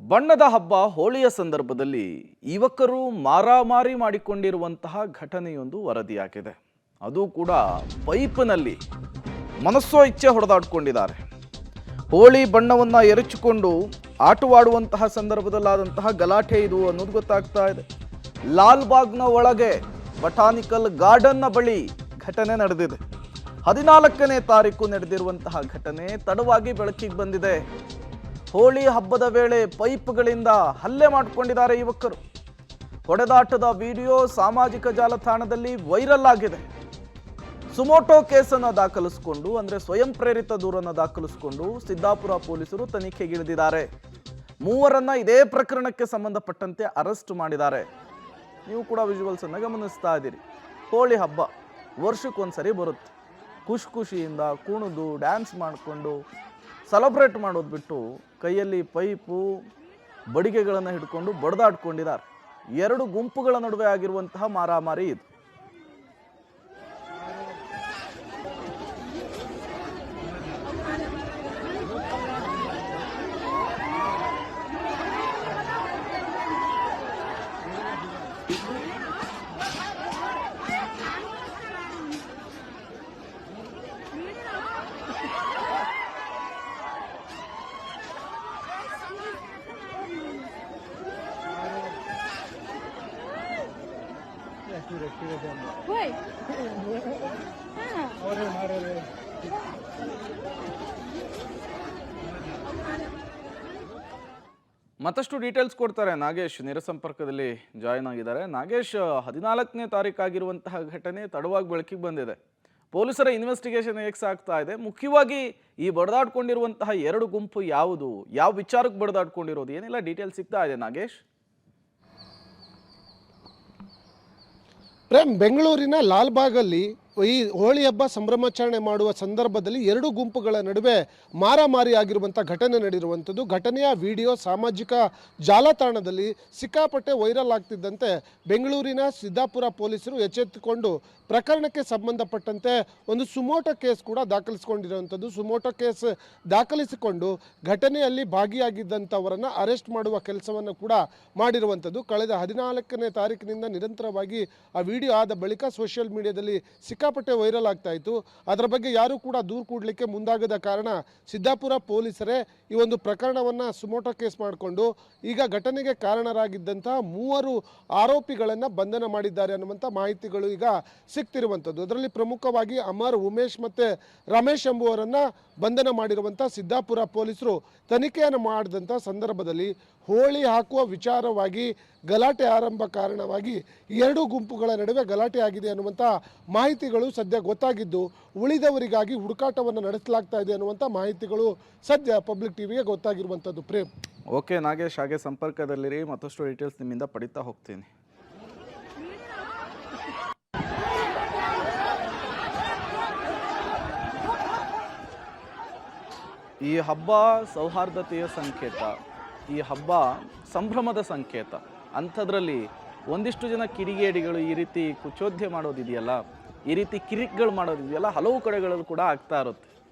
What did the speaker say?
ಬಣ್ಣದ ಹಬ್ಬ ಹೋಳಿಯ ಸಂದರ್ಭದಲ್ಲಿ ಯುವಕರು ಮಾರಾಮಾರಿ ಮಾಡಿಕೊಂಡಿರುವಂತಹ ಘಟನೆಯೊಂದು ವರದಿಯಾಗಿದೆ. ಅದು ಕೂಡ ಪೈಪ್ನಲ್ಲಿ ಮನಸ್ಸೋ ಇಚ್ಛೆ ಹೊಡೆದಾಡಿಕೊಂಡಿದ್ದಾರೆ. ಹೋಳಿ ಬಣ್ಣವನ್ನು ಎರಚಿಕೊಂಡು ಆಟವಾಡುವಂತಹ ಸಂದರ್ಭದಲ್ಲಾದಂತಹ ಗಲಾಟೆ ಇದು ಅನ್ನೋದು ಗೊತ್ತಾಗ್ತಾ ಇದೆ. ಲಾಲ್ಬಾಗ್ನ ಒಳಗೆ ಬಟಾನಿಕಲ್ ಗಾರ್ಡನ್ನ ಬಳಿ ಘಟನೆ ನಡೆದಿದೆ. 14ನೇ ತಾರೀಕು ನಡೆದಿರುವಂತಹ ಘಟನೆ ತಡವಾಗಿ ಬೆಳಕಿಗೆ ಬಂದಿದೆ. ಹೋಳಿ ಹಬ್ಬದ ವೇಳೆ ಪೈಪ್ಗಳಿಂದ ಹಲ್ಲೆ ಮಾಡಿಕೊಂಡಿದ್ದಾರೆ ಯುವಕರು. ಹೊಡೆದಾಟದ ವಿಡಿಯೋ ಸಾಮಾಜಿಕ ಜಾಲತಾಣದಲ್ಲಿ ವೈರಲ್ ಆಗಿದೆ. ಸುಮೋಟೋ ಕೇಸನ್ನು ದಾಖಲಿಸಿಕೊಂಡು ಅಂದರೆ ಸ್ವಯಂ ಪ್ರೇರಿತ ದೂರನ್ನು ದಾಖಲಿಸಿಕೊಂಡು ಸಿದ್ದಾಪುರ ಪೊಲೀಸರು ತನಿಖೆಗಿಳಿದಿದ್ದಾರೆ. ಮೂವರನ್ನ ಇದೇ ಪ್ರಕರಣಕ್ಕೆ ಸಂಬಂಧಪಟ್ಟಂತೆ ಅರೆಸ್ಟ್ ಮಾಡಿದ್ದಾರೆ. ನೀವು ಕೂಡ ವಿಜುವಲ್ಸ್ ಅನ್ನು ಗಮನಿಸ್ತಾ ಇದ್ದೀರಿ. ಹೋಳಿ ಹಬ್ಬ ವರ್ಷಕ್ಕೊಂದ್ಸರಿ ಬರುತ್ತೆ. ಖುಷಿಯಿಂದ ಕುಣಿದು ಡ್ಯಾನ್ಸ್ ಮಾಡಿಕೊಂಡು ಸೆಲೆಬ್ರೇಟ್ ಮಾಡೋದು ಬಿಟ್ಟು ಕೈಯಲ್ಲಿ ಪೈಪು ಬಡಿಗೆಗಳನ್ನು ಹಿಡ್ಕೊಂಡು ಬಡ್ದಾಡ್ಕೊಂಡಿದ್ದಾರೆ. ಎರಡು ಗುಂಪುಗಳ ನಡುವೆ ಆಗಿರುವಂತಹ ಮಾರಾಮಾರಿ ಇದು. ಮತ್ತಷ್ಟು ಡೀಟೇಲ್ಸ್ ಕೊಡ್ತಾರೆ ನಾಗೇಶ್, ನೇರ ಸಂಪರ್ಕದಲ್ಲಿ ಜಾಯಿನ್ ಆಗಿದ್ದಾರೆ. ನಾಗೇಶ್, 14ನೇ ತಾರೀಕಾಗಿರುವಂತಹ ಘಟನೆ ತಡವಾಗಿ ಬೆಳಕಿಗೆ ಬಂದಿದೆ. ಪೊಲೀಸರ ಇನ್ವೆಸ್ಟಿಗೇಷನ್ ಹೇಗೆ ಸಾಗ್ತಾ ಇದೆ? ಮುಖ್ಯವಾಗಿ ಈ ಬಡದಾಡ್ಕೊಂಡಿರುವಂತಹ ಎರಡು ಗುಂಪು ಯಾವುದು, ಯಾವ ವಿಚಾರಕ್ಕೆ ಬಡದಾಡ್ಕೊಂಡಿರೋದು, ಏನೆಲ್ಲ ಡೀಟೇಲ್ಸ್ ಸಿಗ್ತಾ ಇದೆ ನಾಗೇಶ್? ಪ್ರೇಮ್, ಬೆಂಗಳೂರಿನ ಲಾಲ್ಬಾಗಲ್ಲಿ ಈ ಹೋಳಿ ಹಬ್ಬ ಸಂಭ್ರಮಾಚರಣೆ ಮಾಡುವ ಸಂದರ್ಭದಲ್ಲಿ ಎರಡು ಗುಂಪುಗಳ ನಡುವೆ ಮಾರಾಮಾರಿ ಆಗಿರುವಂಥ ಘಟನೆ ನಡೆದಿರುವಂಥದ್ದು. ಘಟನೆಯ ವಿಡಿಯೋ ಸಾಮಾಜಿಕ ಜಾಲತಾಣದಲ್ಲಿ ಸಿಕ್ಕಾಪಟ್ಟೆ ವೈರಲ್ ಆಗ್ತಿದ್ದಂತೆ ಬೆಂಗಳೂರಿನ ಸಿದ್ದಾಪುರ ಪೊಲೀಸರು ಎಚ್ಚೆತ್ತುಕೊಂಡು ಪ್ರಕರಣಕ್ಕೆ ಸಂಬಂಧಪಟ್ಟಂತೆ ಒಂದು ಸುಮೋಟೋ ಕೇಸ್ ಕೂಡ ದಾಖಲಿಸಿಕೊಂಡಿರುವಂಥದ್ದು. ಸುಮೋಟೋ ಕೇಸ್ ದಾಖಲಿಸಿಕೊಂಡು ಘಟನೆಯಲ್ಲಿ ಭಾಗಿಯಾಗಿದ್ದಂಥವರನ್ನು ಅರೆಸ್ಟ್ ಮಾಡುವ ಕೆಲಸವನ್ನು ಕೂಡ ಮಾಡಿರುವಂಥದ್ದು. ಕಳೆದ 14ನೇ ತಾರೀಕಿನಿಂದ ನಿರಂತರವಾಗಿ ಆ ವಿಡಿಯೋ ಆದ ಬಳಿಕ ಸೋಷಿಯಲ್ ಮೀಡಿಯಾದಲ್ಲಿ ಸಿಕ್ಕಾಪಟ್ಟೆ ವೈರಲ್ ಆಗ್ತಾ ಇತ್ತು. ಅದರ ಬಗ್ಗೆ ಯಾರೂ ಕೂಡ ದೂರು ಕೊಡಲಿಕ್ಕೆ ಮುಂದಾಗದ ಕಾರಣ ಸಿದ್ದಾಪುರ ಪೊಲೀಸರೇ ಈ ಒಂದು ಪ್ರಕರಣವನ್ನು ಸುಮೋಟೋ ಕೇಸ್ ಮಾಡಿಕೊಂಡು ಈಗ ಘಟನೆಗೆ ಕಾರಣರಾಗಿದ್ದಂತಹ 3 ಆರೋಪಿಗಳನ್ನು ಬಂಧನ ಮಾಡಿದ್ದಾರೆ ಅನ್ನುವಂಥ ಮಾಹಿತಿಗಳು ಈಗ ಸಿಗ್ತಿರುವಂಥದ್ದು. ಅದರಲ್ಲಿ ಪ್ರಮುಖವಾಗಿ ಅಮರ್, ಉಮೇಶ್ ಮತ್ತು ರಮೇಶ್ ಎಂಬುವರನ್ನು ಬಂಧನ ಮಾಡಿರುವಂಥ ಸಿದ್ದಾಪುರ ಪೊಲೀಸರು ತನಿಖೆಯನ್ನು ಮಾಡಿದಂಥ ಸಂದರ್ಭದಲ್ಲಿ ಹೋಳಿ ಹಾಕುವ ವಿಚಾರವಾಗಿ ಗಲಾಟೆ ಆರಂಭ ಕಾರಣವಾಗಿ ಎರಡು ಗುಂಪುಗಳ ನಡುವೆ ಗಲಾಟೆ ಆಗಿದೆ ಅನ್ನುವಂಥ ಮಾಹಿತಿಗಳು ಸದ್ಯ ಗೊತ್ತಾಗಿದ್ದು, ಉಳಿದವರಿಗಾಗಿ ಹುಡುಕಾಟವನ್ನು ನಡೆಸಲಾಗ್ತಾ ಇದೆ ಅನ್ನುವಂಥ ಮಾಹಿತಿಗಳು ಸದ್ಯ ಪಬ್ಲಿಕ್ ಟಿವಿಗೆ ಗೊತ್ತಾಗಿರುವಂಥದ್ದು. ಪ್ರೇಮ್, ಓಕೆ ನಾಗೇಶ್, ಹಾಗೆ ಸಂಪರ್ಕದಲ್ಲಿರಿ, ಮತ್ತಷ್ಟು ಡೀಟೇಲ್ಸ್ ನಿಮ್ಮಿಂದ ಪಡಿತಾ ಹೋಗ್ತೀನಿ. ಈ ಹಬ್ಬ ಸೌಹಾರ್ದತೆಯ ಸಂಕೇತ, ಈ ಹಬ್ಬ ಸಂಭ್ರಮದ ಸಂಕೇತ. ಅಂಥದ್ರಲ್ಲಿ ಒಂದಿಷ್ಟು ಜನ ಕಿಡಿಗೇಡಿಗಳು ಈ ರೀತಿ ಕುಚೋದ್ಯ ಮಾಡೋದಿದೆಯಲ್ಲ, ಈ ರೀತಿ ಕಿರಿಕ್ಗಳು ಮಾಡೋದಿದೆಯಲ್ಲ, ಹಲವು ಕಡೆಗಳಲ್ಲೂ ಕೂಡ ಆಗ್ತಾ ಇರುತ್ತೆ.